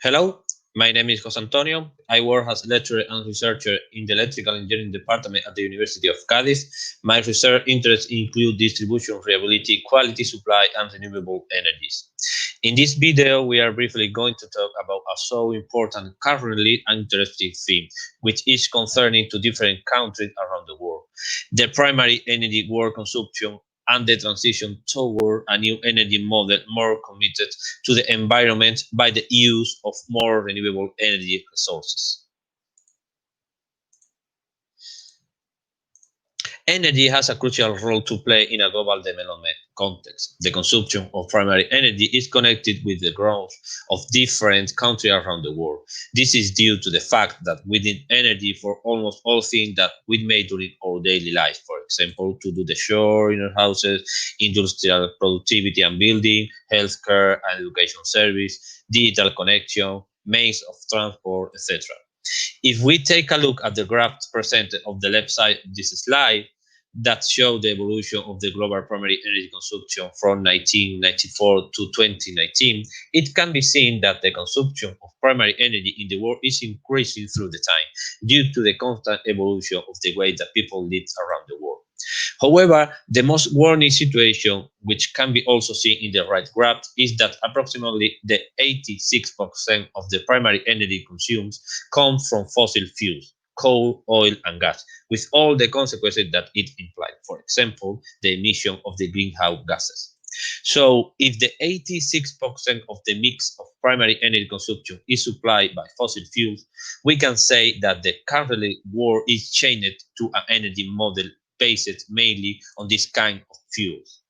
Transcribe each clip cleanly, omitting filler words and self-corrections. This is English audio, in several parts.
Hello, my name is Jose Antonio. I work as lecturer and researcher in the Electrical Engineering Department at the University of Cadiz. My research interests include distribution, reliability, quality supply, and renewable energies. In this video, we are briefly going to talk about a so important, currently interesting theme, which is concerning to different countries around the world. The primary energy world consumption and the transition toward a new energy model more committed to the environment by the use of more renewable energy resources. Energy has a crucial role to play in a global development context. The consumption of primary energy is connected with the growth of different countries around the world. This is due to the fact that we need energy for almost all things that we make during our daily life. For example, to do the chore in our houses, industrial productivity and building, healthcare and education service, digital connection, means of transport, etc. If we take a look at the graph presented on the left side of this slide, that show the evolution of the global primary energy consumption from 1994 to 2019, it can be seen that the consumption of primary energy in the world is increasing through the time due to the constant evolution of the way that people live around the world. However, the most warning situation, which can be also seen in the right graph, is that approximately the 86% of the primary energy consumed comes from fossil fuels, coal, oil, and gas, with all the consequences that it implies. For example, the emission of the greenhouse gases. So, if the 86% of the mix of primary energy consumption is supplied by fossil fuels, we can say that the current world is changed to an energy model based mainly on this kind of fuels.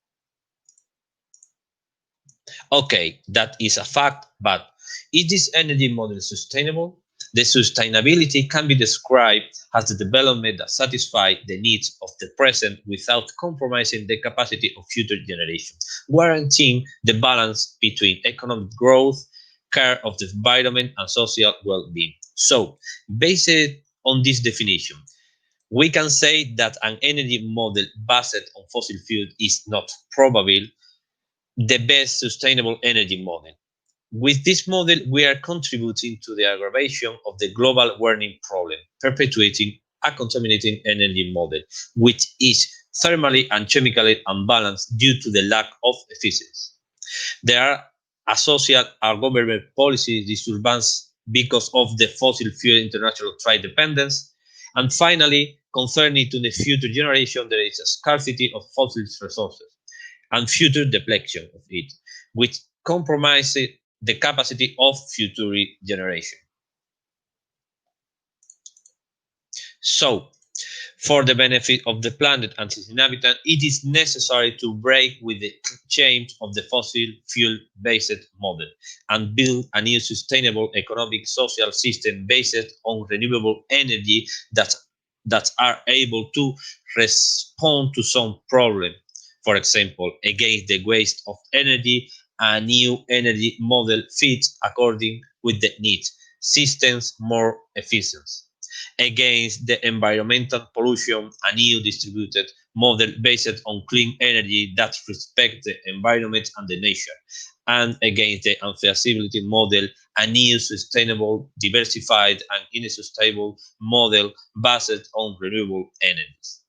Okay, that is a fact, but is this energy model sustainable? The sustainability can be described as the development that satisfies the needs of the present without compromising the capacity of future generations, guaranteeing the balance between economic growth, care of the environment, and social well-being. So, based on this definition, we can say that an energy model based on fossil fuels is not probably the best sustainable energy model. With this model, we are contributing to the aggravation of the global warming problem, perpetuating a contaminating energy model, which is thermally and chemically unbalanced due to the lack of efficiency. There are associated government policy disturbance because of the fossil fuel international trade dependence. And finally, concerning to the future generation, there is a scarcity of fossil resources and future depletion of it, which compromises the capacity of future generation. So, for the benefit of the planet and its inhabitants, it is necessary to break with the chains of the fossil fuel-based model and build a new sustainable economic social system based on renewable energy that are able to respond to some problem. For example, against the waste of energy, a new energy model fits according with the needs, systems more efficient against the environmental pollution, a new distributed model based on clean energy that respects the environment and the nature, and against the unfeasibility model, a new sustainable, diversified, and insustainable model based on renewable energies.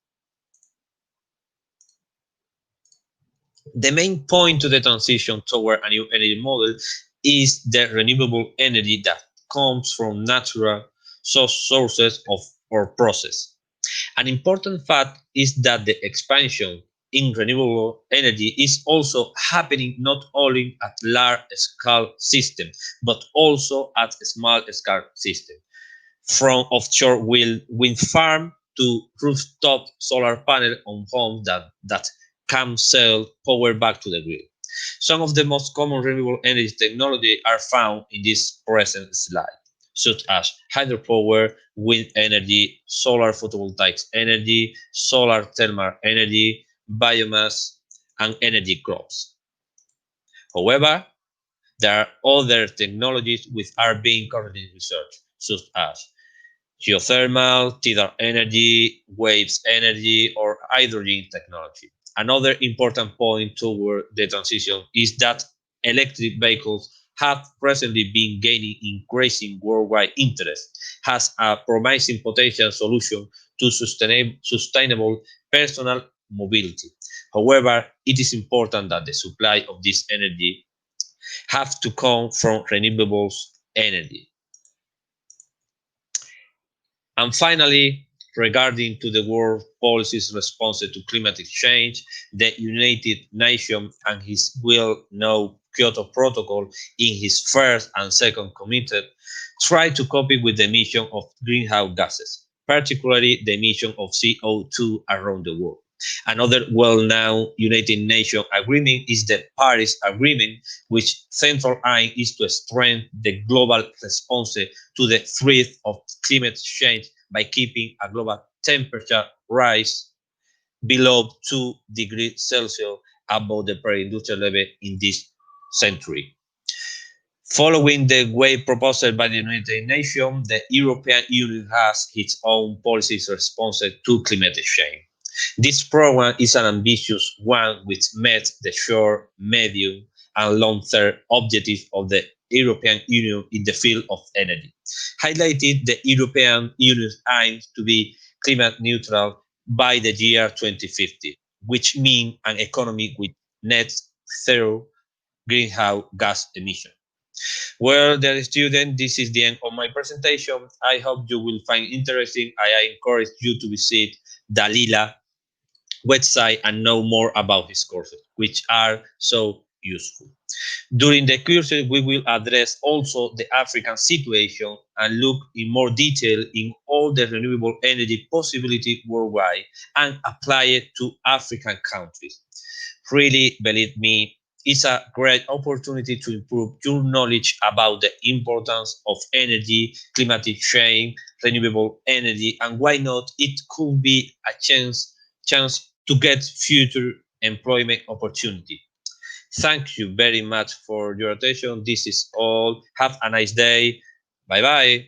The main point to the transition toward a new energy model is the renewable energy that comes from natural sources of or process. An important fact is that the expansion in renewable energy is also happening not only at large scale systems, but also at small scale systems, from offshore wind farm to rooftop solar panel on homes that can sell power back to the grid. Some of the most common renewable energy technology are found in this present slide, such as hydropower, wind energy, solar photovoltaic energy, solar thermal energy, biomass, and energy crops. However, there are other technologies which are being currently researched, such as geothermal, tidal energy, waves energy, or hydrogen technology. Another important point toward the transition is that electric vehicles have recently been gaining increasing worldwide interest, has a promising potential solution to sustainable personal mobility. However, it is important that the supply of this energy have to come from renewables energy. And finally, regarding to the world policy's response to climate change, the United Nations and his well-known Kyoto Protocol in his first and second committed try to cope with the emission of greenhouse gases, particularly the emission of CO2 around the world. Another well-known United Nations agreement is the Paris Agreement, which central aim is to strengthen the global response to the threat of climate change by keeping a global temperature rise below 2 degrees Celsius above the pre-industrial level in this century. Following the way proposed by the United Nations, the European Union has its own policies response to climate change. This program is an ambitious one which met the short, medium, and long-term objectives of the European Union in the field of energy. Highlighted the European Union's aim to be climate neutral by the year 2050, which means an economy with net zero greenhouse gas emissions. Well, dear student, this is the end of my presentation. I hope you will find interesting. I encourage you to visit Dalila website and know more about his courses, which are so useful. During the courses, we will address also the African situation and look in more detail in all the renewable energy possibility worldwide and apply it to African countries. Really, believe me, it's a great opportunity to improve your knowledge about the importance of energy, climatic change, renewable energy, and why not? It could be a chance to get future employment opportunity. Thank you very much for your attention. This is all. Have a nice day. Bye bye.